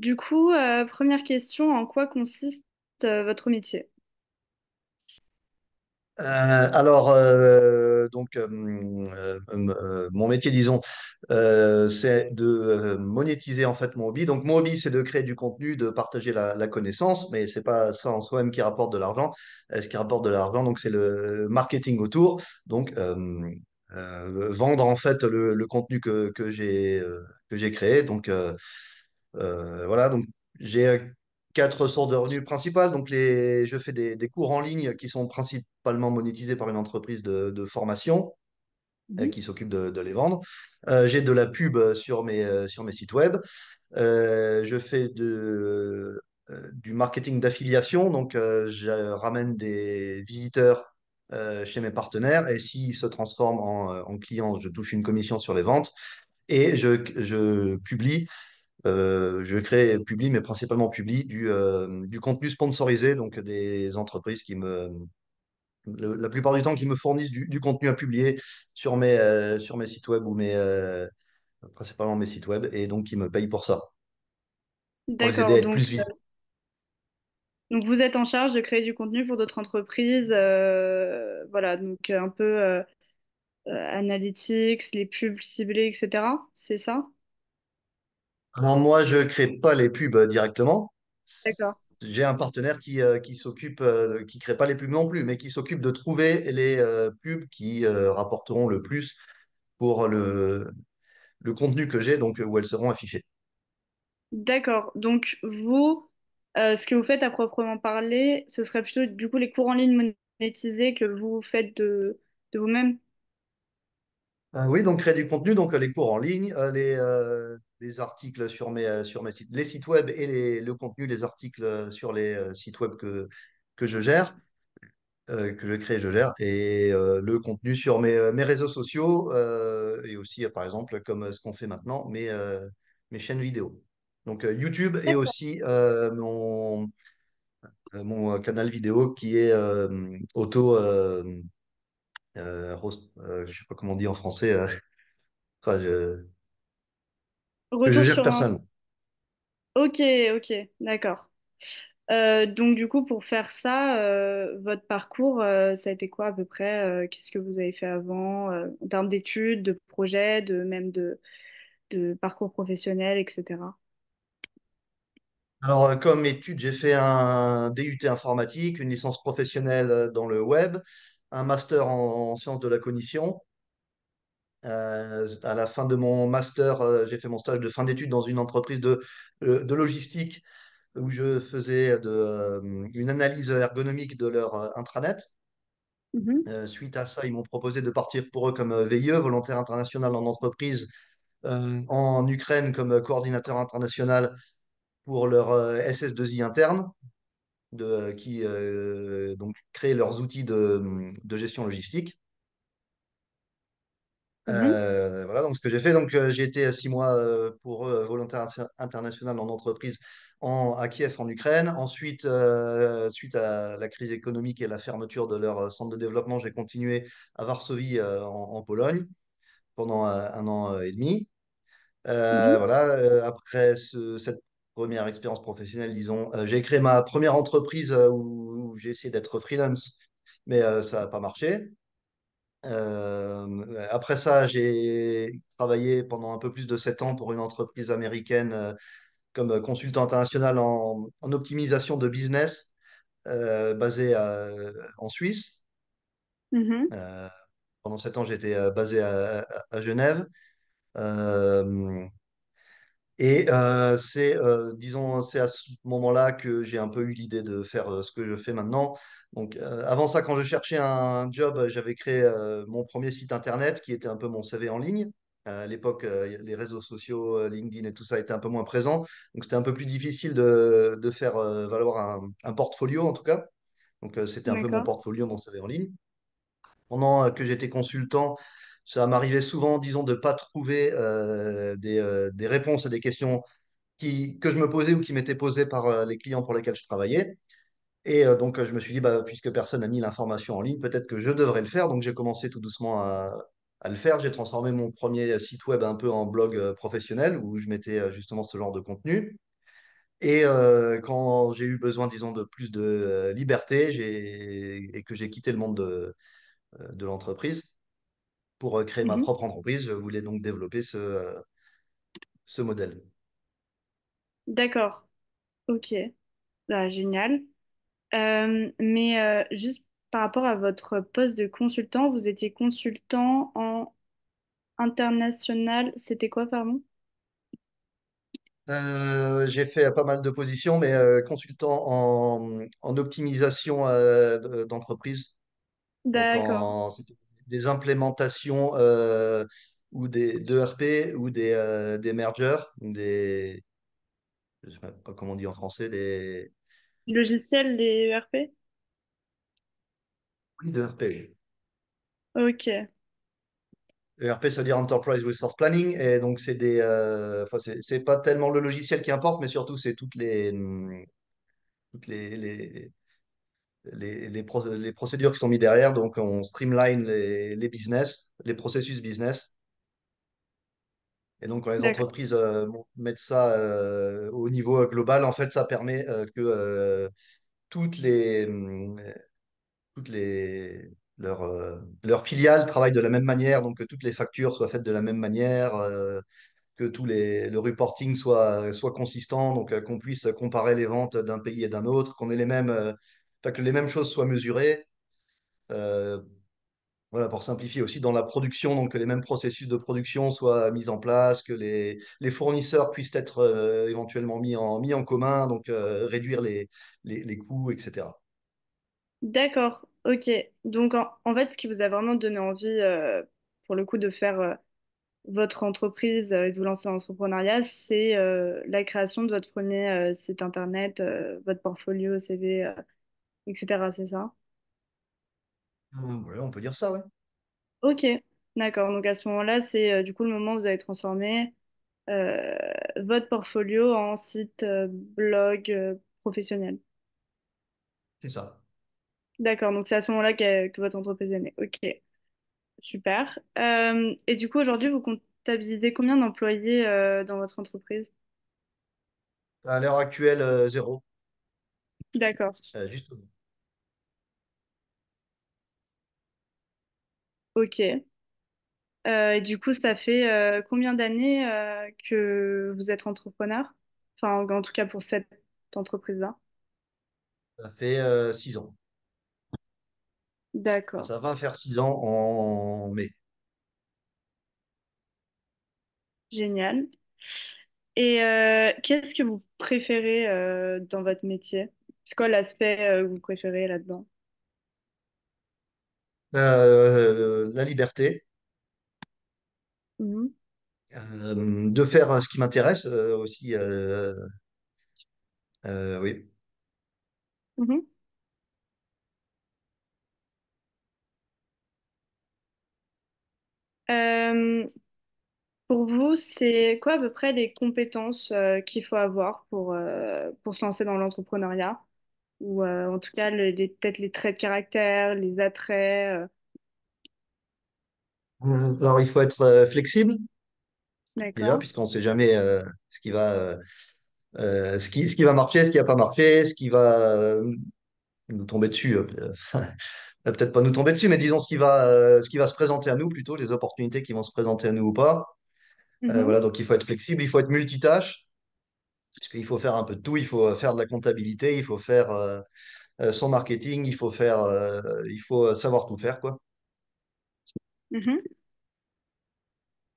Du coup, première question, en quoi consiste votre métier? Mon métier, disons, c'est de monétiser en fait mon hobby. Donc, mon hobby, c'est de créer du contenu, de partager la connaissance, mais c'est pas ça en soi-même qui rapporte de l'argent. Ce qui rapporte de l'argent, donc, c'est le marketing autour. Donc, vendre en fait le contenu que j'ai créé. Voilà, donc j'ai quatre sources de revenus principales. Donc je fais des cours en ligne qui sont principalement monétisés par une entreprise de formation Mhm. qui s'occupe de les vendre. J'ai de la pub sur mes sites web. Je fais du marketing d'affiliation. Donc je ramène des visiteurs chez mes partenaires et s'ils se transforment en clients, je touche une commission sur les ventes. Et je publie je crée, publie, mais principalement publie du contenu sponsorisé, donc des entreprises la plupart du temps, qui me fournissent du contenu à publier sur mes sites web principalement mes sites web, et donc qui me payent pour ça, pour les aider à D'accord, être plus visibles. donc vous êtes en charge de créer du contenu pour d'autres entreprises, voilà, donc un peu analytics, les pubs ciblées, etc. C'est ça? Alors moi, je crée pas les pubs directement. D'accord. J'ai un partenaire qui s'occupe, qui crée pas les pubs non plus, mais qui s'occupe de trouver les pubs qui rapporteront le plus pour le contenu que j'ai, donc où elles seront affichées. D'accord, donc vous, ce que vous faites à proprement parler, ce serait plutôt du coup les cours en ligne monétisés que vous faites de vous-même? Oui, donc créer du contenu, donc les cours en ligne, les articles sur mes sites, les sites web et le contenu, les articles sur les sites web que je gère, que je crée et je gère, et le contenu sur mes réseaux sociaux, et aussi, par exemple, comme ce qu'on fait maintenant, mes chaînes vidéo. Donc YouTube et aussi mon canal vidéo qui est je sais pas comment on dit en français, enfin, que je Retour gère sur un... personne. Ok, ok, d'accord. Donc du coup, pour faire ça, votre parcours, ça a été quoi à peu près? Qu'est-ce que vous avez fait avant, en termes d'études, de projets, de parcours professionnel, etc. Alors, comme étude, j'ai fait un DUT informatique, une licence professionnelle dans le web, un master en sciences de la cognition. À la fin de mon master, j'ai fait mon stage de fin d'études dans une entreprise de logistique où je faisais une analyse ergonomique de leur intranet. Mhm, Suite à ça, ils m'ont proposé de partir pour eux comme VIE, volontaire international en entreprise, en Ukraine comme coordinateur international pour leur SS2I interne. Qui donc créent leurs outils de gestion logistique. mhm, Voilà donc ce que j'ai fait. Donc j'ai été 6 mois pour eux, volontaire international en entreprise à Kiev en Ukraine. Ensuite, suite à la crise économique et la fermeture de leur centre de développement, j'ai continué à Varsovie en Pologne pendant 1 an et demi. mhm, Voilà, après cette première expérience professionnelle, disons, j'ai créé ma première entreprise où j'ai essayé d'être freelance, mais ça n'a pas marché. Après ça, j'ai travaillé pendant un peu plus de 7 ans pour une entreprise américaine comme consultant international en optimisation de business basée en Suisse. mhm, Euh, Pendant 7 ans, j'étais basé à Genève. Euh, disons, c'est à ce moment-là que j'ai un peu eu l'idée de faire ce que je fais maintenant. Donc, avant ça, quand je cherchais un job, j'avais créé mon premier site internet qui était un peu mon CV en ligne. À l'époque, les réseaux sociaux, LinkedIn et tout ça étaient un peu moins présents. Donc, c'était un peu plus difficile de faire valoir un portfolio, en tout cas. Donc, c'était un peu mon d'accord. portfolio, mon CV en ligne. Pendant que j'étais consultant, ça m'arrivait souvent, disons, de ne pas trouver des réponses à des questions que je me posais ou qui m'étaient posées par les clients pour lesquels je travaillais. Et donc, je me suis dit, bah, puisque personne n'a mis l'information en ligne, peut-être que je devrais le faire. Donc, j'ai commencé tout doucement à le faire. J'ai transformé mon premier site web un peu en blog professionnel où je mettais justement ce genre de contenu. Et quand j'ai eu besoin, disons, de plus de liberté, et que j'ai quitté le monde de l'entreprise pour créer ma Mhm. propre entreprise, je voulais donc développer ce modèle. D'accord. Ok. Bah, génial. Mais juste par rapport à votre poste de consultant, vous étiez consultant en international. C'était quoi, pardon? J'ai fait pas mal de positions, mais consultant en optimisation d'entreprise. Donc, D'accord. c'était des implémentations ou d'ERP ou des mergers, je sais pas comment on dit en français, Logiciel, les ERP? oui, d'ERP. Oui. Ok. ERP, ça veut dire Enterprise Resource Planning. Et donc, enfin, c'est pas tellement le logiciel qui importe, mais surtout, c'est toutes les procédures qui sont mises derrière. Donc, on streamline les business, les processus business. Et donc, quand les D'accord. entreprises mettent ça au niveau global, en fait, ça permet que toutes les, toutes les, leurs filiales travaillent de la même manière, donc que toutes les factures soient faites de la même manière, que le reporting soit consistant, donc qu'on puisse comparer les ventes d'un pays et d'un autre, qu'on ait enfin, que les mêmes choses soient mesurées. Euh, Voilà, pour simplifier aussi dans la production, donc que les mêmes processus de production soient mis en place, que les fournisseurs puissent être éventuellement mis en commun, donc réduire les coûts, etc. D'accord. Ok. Donc, en fait, ce qui vous a vraiment donné envie, pour le coup, de faire votre entreprise et de vous lancer dans l'entrepreneuriat, c'est la création de votre premier site internet, votre portfolio, CV, etc. C'est ça? Ouais, on peut dire ça, ouais. Ok, d'accord. Donc à ce moment-là, c'est du coup le moment où vous avez transformé euh, votre portfolio en site blog professionnel. C'est ça. D'accord, donc c'est à ce moment-là que votre entreprise est née. Ok, super. Et du coup, aujourd'hui, vous comptabilisez combien d'employés dans votre entreprise? À l'heure actuelle, zéro. D'accord, Justement. ok. Et du coup, ça fait combien d'années que vous êtes entrepreneur? Enfin, en tout cas pour cette entreprise-là. Ça fait 6 ans. Enfin, D'accord, ça va faire 6 ans en mai. génial. Et qu'est-ce que vous préférez dans votre métier? C'est quoi l'aspect que vous préférez là-dedans? La liberté Mhm. de faire ce qui m'intéresse aussi. Oui. Mhm. Euh, pour vous, c'est quoi à peu près les compétences qu'il faut avoir pour se lancer dans l'entrepreneuriat? Ou en tout cas, peut-être les traits de caractère, les attraits. Alors, il faut être flexible, déjà, D'accord. puisqu'on ne sait jamais ce qui va marcher, ce qui va pas marcher, ce qui va nous tomber dessus. Peut-être pas nous tomber dessus, mais disons ce qui va se présenter à nous, plutôt, les opportunités qui vont se présenter à nous ou pas. Mhm. Voilà, donc il faut être flexible, il faut être multitâche, puisqu'il faut faire un peu de tout. Il faut faire de la comptabilité, il faut faire son marketing, il faut savoir tout faire, quoi. Mhm.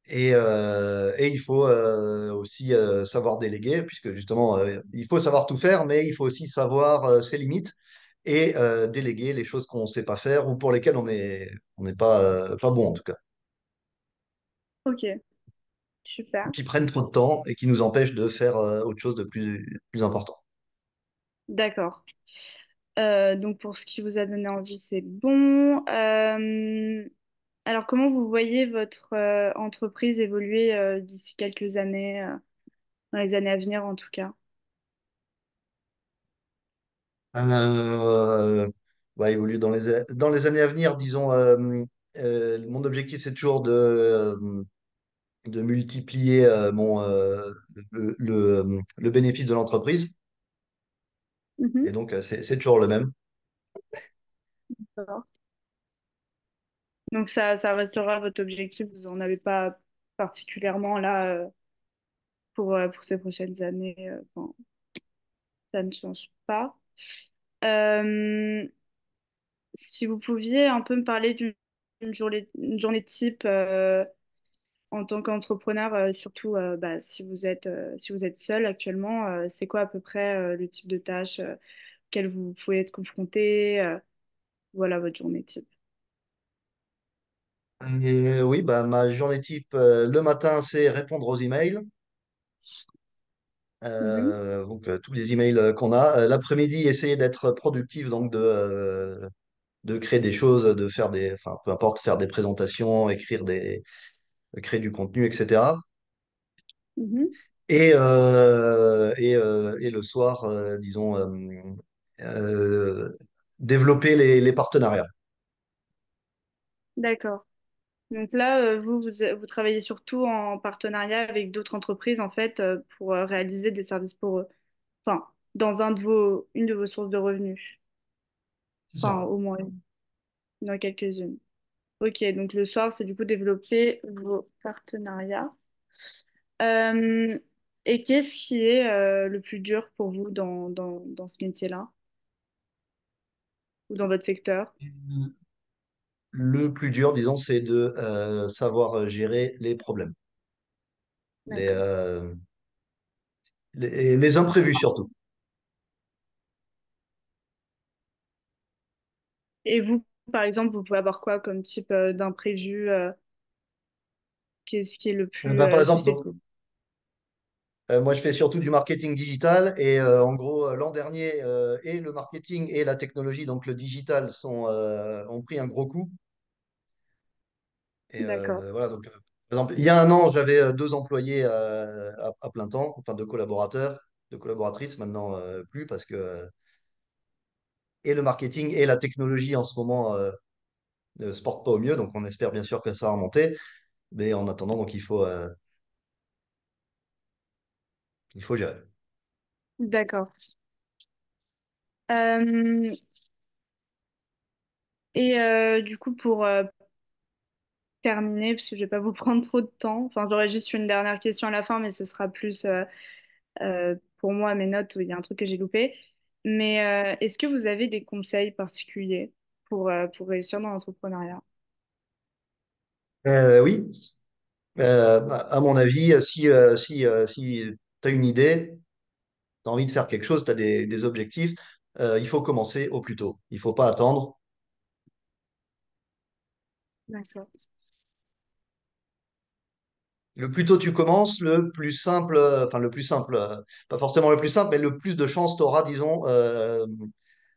Et il faut aussi savoir déléguer, puisque justement, il faut savoir tout faire, mais il faut aussi savoir ses limites et déléguer les choses qu'on ne sait pas faire ou pour lesquelles on n'est pas bon, en tout cas, Ok, ou super. qui prennent trop de temps et qui nous empêchent de faire autre chose de plus important. D'accord. Donc pour ce qui vous a donné envie, c'est bon. Alors comment vous voyez votre entreprise évoluer d'ici quelques années, dans les années à venir en tout cas? Euh, va évoluer dans les années à venir, disons. Mon objectif, c'est toujours de multiplier le bénéfice de l'entreprise. Mhm. Et donc, c'est toujours le même. D'accord. Donc ça restera votre objectif, vous n'en avez pas particulièrement là pour ces prochaines années. Enfin, ça ne change pas. Euh, Si vous pouviez un peu me parler une journée type en tant qu'entrepreneur, surtout bah, si vous êtes seul actuellement, c'est quoi à peu près le type de tâches auxquelles vous pouvez être confronté, voilà votre journée type. Et oui, bah, ma journée type, le matin, c'est répondre aux emails. Mhm, Tous les emails qu'on a. L'après-midi, essayer d'être productif, donc de créer des choses, de faire enfin, peu importe, faire des présentations, créer du contenu, etc. mhm. Et le soir, disons, euh, développer les partenariats. D'accord. Donc là, vous travaillez surtout en partenariat avec d'autres entreprises en fait pour réaliser des services pour eux. Enfin, dans une de vos sources de revenus. C'est Enfin, ça. au moins, il y en a quelques-unes. Ok, donc le soir, c'est du coup développer vos partenariats. Euh, et qu'est-ce qui est le plus dur pour vous dans ce métier-là ou dans votre secteur? Le plus dur, disons, c'est de savoir gérer les problèmes, les, D'accord. euh, les imprévus surtout. Et vous, par exemple, vous pouvez avoir quoi comme type d'imprévu? Qu'est-ce qui est le plus Par exemple, susceptible? moi, je fais surtout du marketing digital et en gros, l'an dernier, et le marketing et la technologie, donc le digital, ont pris un gros coup. Et D'accord. voilà, donc, par exemple, il y a un an, j'avais deux employés à plein temps, enfin deux collaborateurs, deux collaboratrices, maintenant plus, parce que et le marketing et la technologie en ce moment ne se portent pas au mieux, donc on espère bien sûr que ça va remonter. Mais en attendant, donc il faut gérer. D'accord. Euh, et du coup, pour terminer, parce que je vais pas vous prendre trop de temps, enfin, j'aurais juste une dernière question à la fin, mais ce sera plus pour moi, mes notes, où il y a un truc que j'ai loupé. Mais est-ce que vous avez des conseils particuliers pour réussir dans l'entrepreneuriat? Oui, à mon avis, si tu as une idée, tu as envie de faire quelque chose, tu as des objectifs, il faut commencer au plus tôt. Il faut pas attendre. D'accord. Le plus tôt tu commences, le plus simple, enfin le plus simple, pas forcément le plus simple, mais le plus de chances tu auras, disons,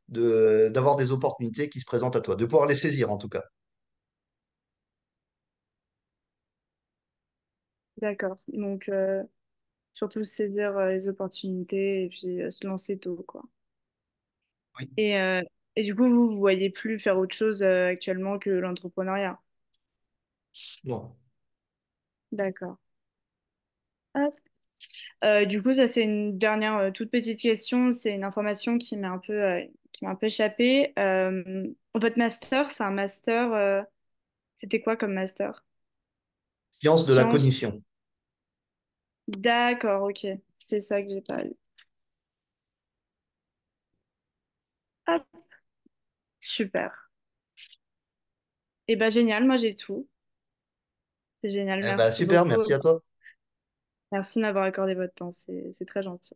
d'avoir des opportunités qui se présentent à toi, de pouvoir les saisir en tout cas. D'accord. Donc, surtout saisir les opportunités et puis se lancer tôt, quoi. Oui. Et, euh, et du coup, vous voyez plus faire autre chose actuellement que l'entrepreneuriat. Non. D'accord. Hop. Du coup, ça, c'est une dernière toute petite question. C'est une information qui m'a un peu échappé. Votre master, c'est un master. C'était quoi comme master? Science de la Sciences. cognition. D'accord, ok. C'est ça que j'ai pas lu. Hop, super. Et ben génial, moi j'ai tout. C'est génial, Eh ben, merci super, beaucoup. merci à toi. Merci de m'avoir accordé votre temps, c'est très gentil.